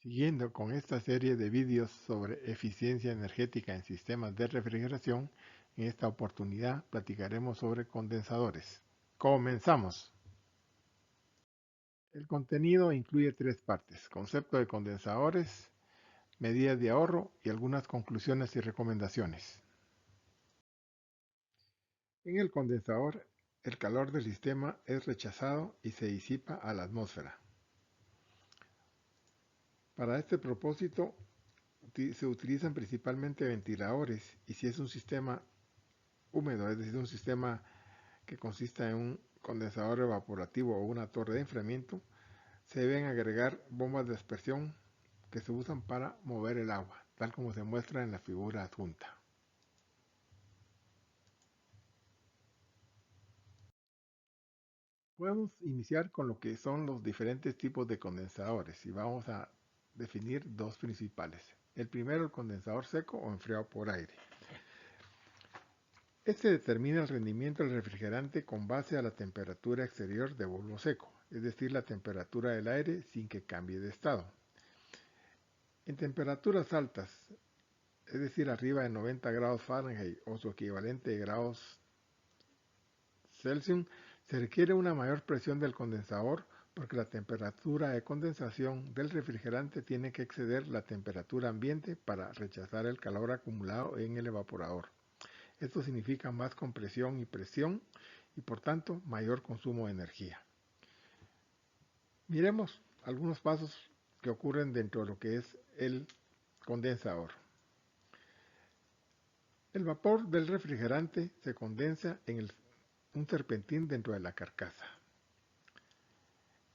Siguiendo con esta serie de vídeos sobre eficiencia energética en sistemas de refrigeración, en esta oportunidad platicaremos sobre condensadores. ¡Comenzamos! El contenido incluye tres partes: concepto de condensadores, medidas de ahorro y algunas conclusiones y recomendaciones. En el condensador, el calor del sistema es rechazado y se disipa a la atmósfera. Para este propósito, se utilizan principalmente ventiladores, y si es un sistema húmedo, es decir, un sistema que consista en un condensador evaporativo o una torre de enfriamiento, se deben agregar bombas de aspersión que se usan para mover el agua, tal como se muestra en la figura adjunta. Podemos iniciar con lo que son los diferentes tipos de condensadores y vamos a definir dos principales. El primero, el condensador seco o enfriado por aire. Este determina el rendimiento del refrigerante con base a la temperatura exterior de bulbo seco, es decir, la temperatura del aire sin que cambie de estado. En temperaturas altas, es decir, arriba de 90 grados Fahrenheit o su equivalente de grados Celsius, se requiere una mayor presión del condensador porque la temperatura de condensación del refrigerante tiene que exceder la temperatura ambiente para rechazar el calor acumulado en el evaporador. Esto significa más compresión y presión y por tanto mayor consumo de energía. Miremos algunos pasos que ocurren dentro de lo que es el condensador. El vapor del refrigerante se condensa en un serpentín dentro de la carcasa.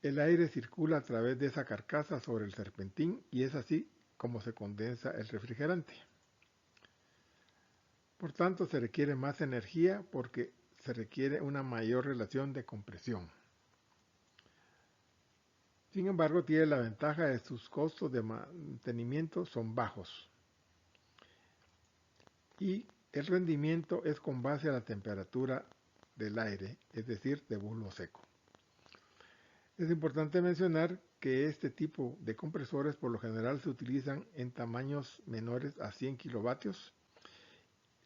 El aire circula a través de esa carcasa sobre el serpentín y es así como se condensa el refrigerante. Por tanto, se requiere más energía porque se requiere una mayor relación de compresión. Sin embargo, tiene la ventaja de que sus costos de mantenimiento son bajos y el rendimiento es con base a la temperatura del aire, es decir, de bulbo seco. Es importante mencionar que este tipo de compresores por lo general se utilizan en tamaños menores a 100 kilovatios,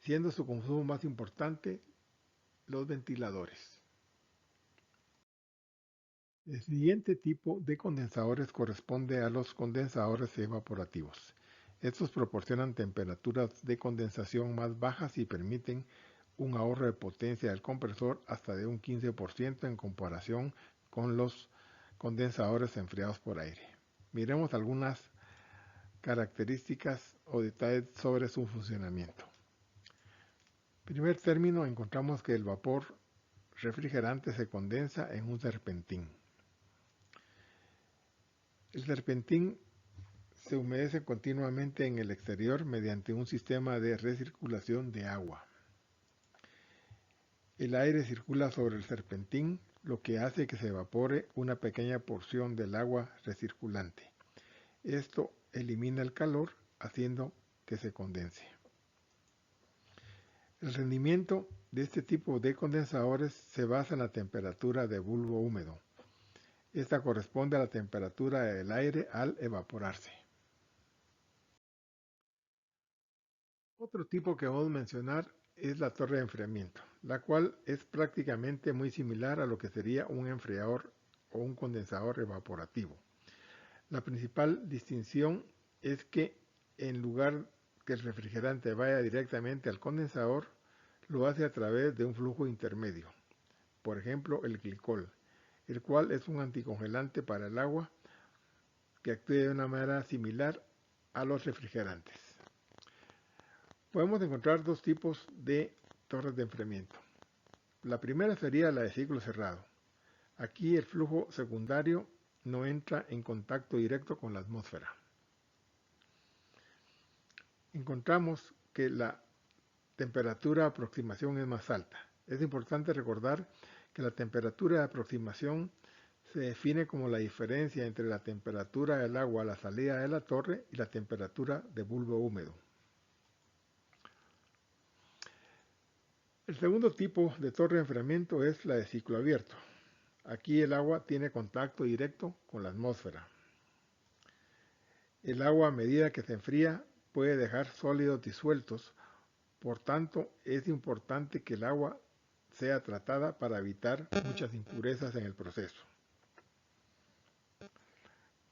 siendo su consumo más importante los ventiladores. El siguiente tipo de condensadores corresponde a los condensadores evaporativos. Estos proporcionan temperaturas de condensación más bajas y permiten un ahorro de potencia del compresor hasta de un 15% en comparación con los condensadores enfriados por aire. Miremos algunas características o detalles sobre su funcionamiento. En primer término, encontramos que el vapor refrigerante se condensa en un serpentín. El serpentín se humedece continuamente en el exterior mediante un sistema de recirculación de agua. El aire circula sobre el serpentín, lo que hace que se evapore una pequeña porción del agua recirculante. Esto elimina el calor, haciendo que se condense. El rendimiento de este tipo de condensadores se basa en la temperatura de bulbo húmedo. Esta corresponde a la temperatura del aire al evaporarse. Otro tipo que vamos a mencionar es la torre de enfriamiento, la cual es prácticamente muy similar a lo que sería un enfriador o un condensador evaporativo. La principal distinción es que en lugar que el refrigerante vaya directamente al condensador, lo hace a través de un flujo intermedio, por ejemplo el glicol, el cual es un anticongelante para el agua que actúa de una manera similar a los refrigerantes. Podemos encontrar dos tipos de torres de enfriamiento. La primera sería la de ciclo cerrado. Aquí el flujo secundario no entra en contacto directo con la atmósfera. Encontramos que la temperatura de aproximación es más alta. Es importante recordar que la temperatura de aproximación se define como la diferencia entre la temperatura del agua a la salida de la torre y la temperatura de bulbo húmedo. El segundo tipo de torre de enfriamiento es la de ciclo abierto. Aquí el agua tiene contacto directo con la atmósfera. El agua a medida que se enfría puede dejar sólidos disueltos, por tanto es importante que el agua sea tratada para evitar muchas impurezas en el proceso.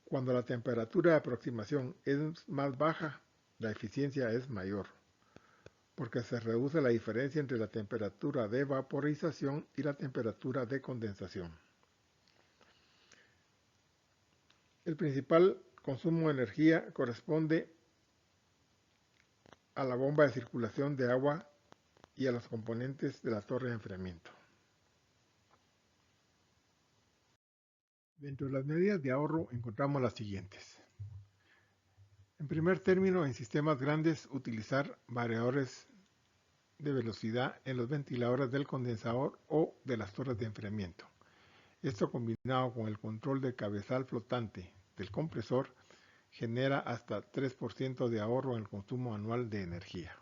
Cuando la temperatura de aproximación es más baja, la eficiencia es mayor, porque se reduce la diferencia entre la temperatura de vaporización y la temperatura de condensación. El principal consumo de energía corresponde a la bomba de circulación de agua y a los componentes de la torre de enfriamiento. Dentro de las medidas de ahorro encontramos las siguientes. En primer término, en sistemas grandes, utilizar variadores de velocidad en los ventiladores del condensador o de las torres de enfriamiento. Esto combinado con el control del cabezal flotante del compresor genera hasta 3% de ahorro en el consumo anual de energía.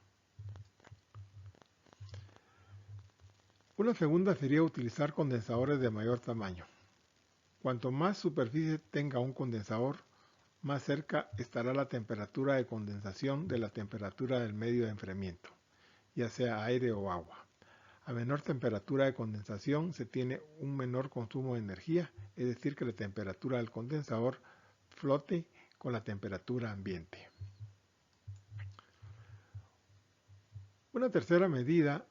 Una segunda sería utilizar condensadores de mayor tamaño. Cuanto más superficie tenga un condensador, más cerca estará la temperatura de condensación de la temperatura del medio de enfriamiento, ya sea aire o agua. A menor temperatura de condensación se tiene un menor consumo de energía, es decir, que la temperatura del condensador flote con la temperatura ambiente. Una tercera medida,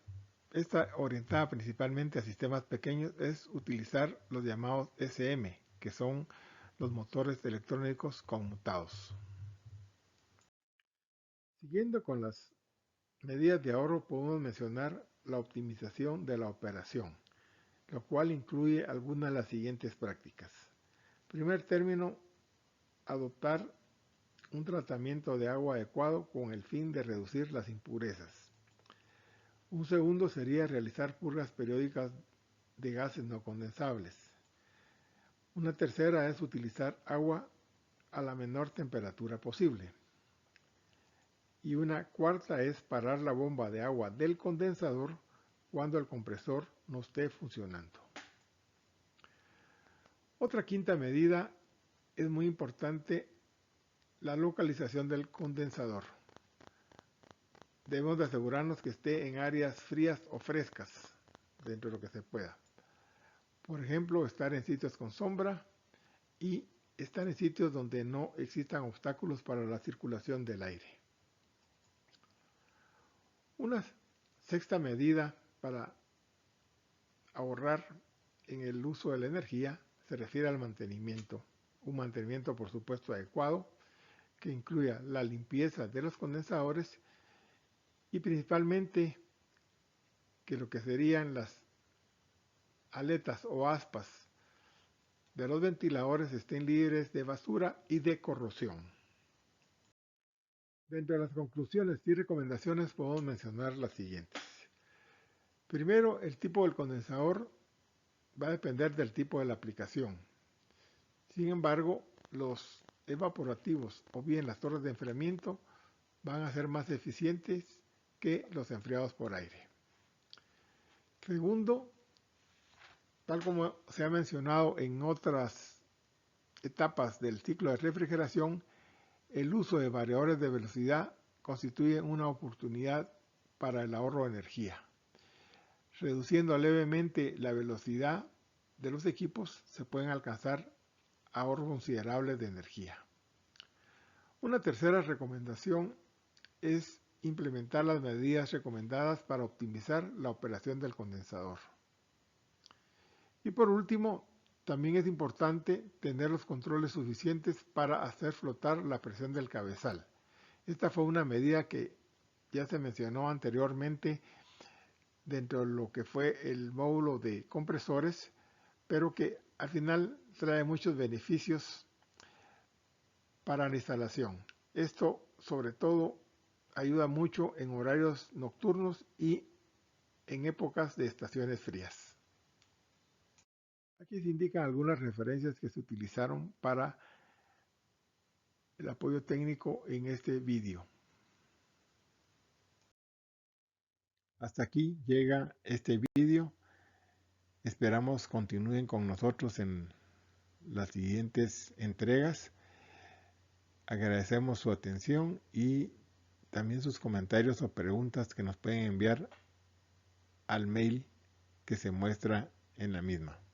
esta orientada principalmente a sistemas pequeños, es utilizar los llamados SM, que son los motores electrónicos conmutados. Siguiendo con las medidas de ahorro, podemos mencionar la optimización de la operación, lo cual incluye algunas de las siguientes prácticas. Primer término, adoptar un tratamiento de agua adecuado con el fin de reducir las impurezas. Un segundo sería realizar purgas periódicas de gases no condensables. Una tercera es utilizar agua a la menor temperatura posible. Y una cuarta es parar la bomba de agua del condensador cuando el compresor no esté funcionando. Otra quinta medida es muy importante, la localización del condensador. Debemos de asegurarnos que esté en áreas frías o frescas, dentro de lo que se pueda. Por ejemplo, estar en sitios con sombra y estar en sitios donde no existan obstáculos para la circulación del aire. Una sexta medida para ahorrar en el uso de la energía se refiere al mantenimiento. Un mantenimiento, por supuesto, adecuado, que incluya la limpieza de los condensadores y principalmente que lo que serían las aletas o aspas de los ventiladores estén libres de basura y de corrosión. Dentro de las conclusiones y recomendaciones podemos mencionar las siguientes. Primero, el tipo del condensador va a depender del tipo de la aplicación. Sin embargo, los evaporativos o bien las torres de enfriamiento van a ser más eficientes que los enfriados por aire. Segundo, tal como se ha mencionado en otras etapas del ciclo de refrigeración, el uso de variadores de velocidad constituye una oportunidad para el ahorro de energía. Reduciendo levemente la velocidad de los equipos se pueden alcanzar ahorros considerables de energía. Una tercera recomendación es implementar las medidas recomendadas para optimizar la operación del condensador. Y por último, también es importante tener los controles suficientes para hacer flotar la presión del cabezal. Esta fue una medida que ya se mencionó anteriormente dentro de lo que fue el módulo de compresores, pero que al final trae muchos beneficios para la instalación. Esto sobre todo ayuda mucho en horarios nocturnos y en épocas de estaciones frías. Aquí se indican algunas referencias que se utilizaron para el apoyo técnico en este vídeo. Hasta aquí llega este vídeo. Esperamos continúen con nosotros en las siguientes entregas. Agradecemos su atención y también sus comentarios o preguntas que nos pueden enviar al mail que se muestra en la misma.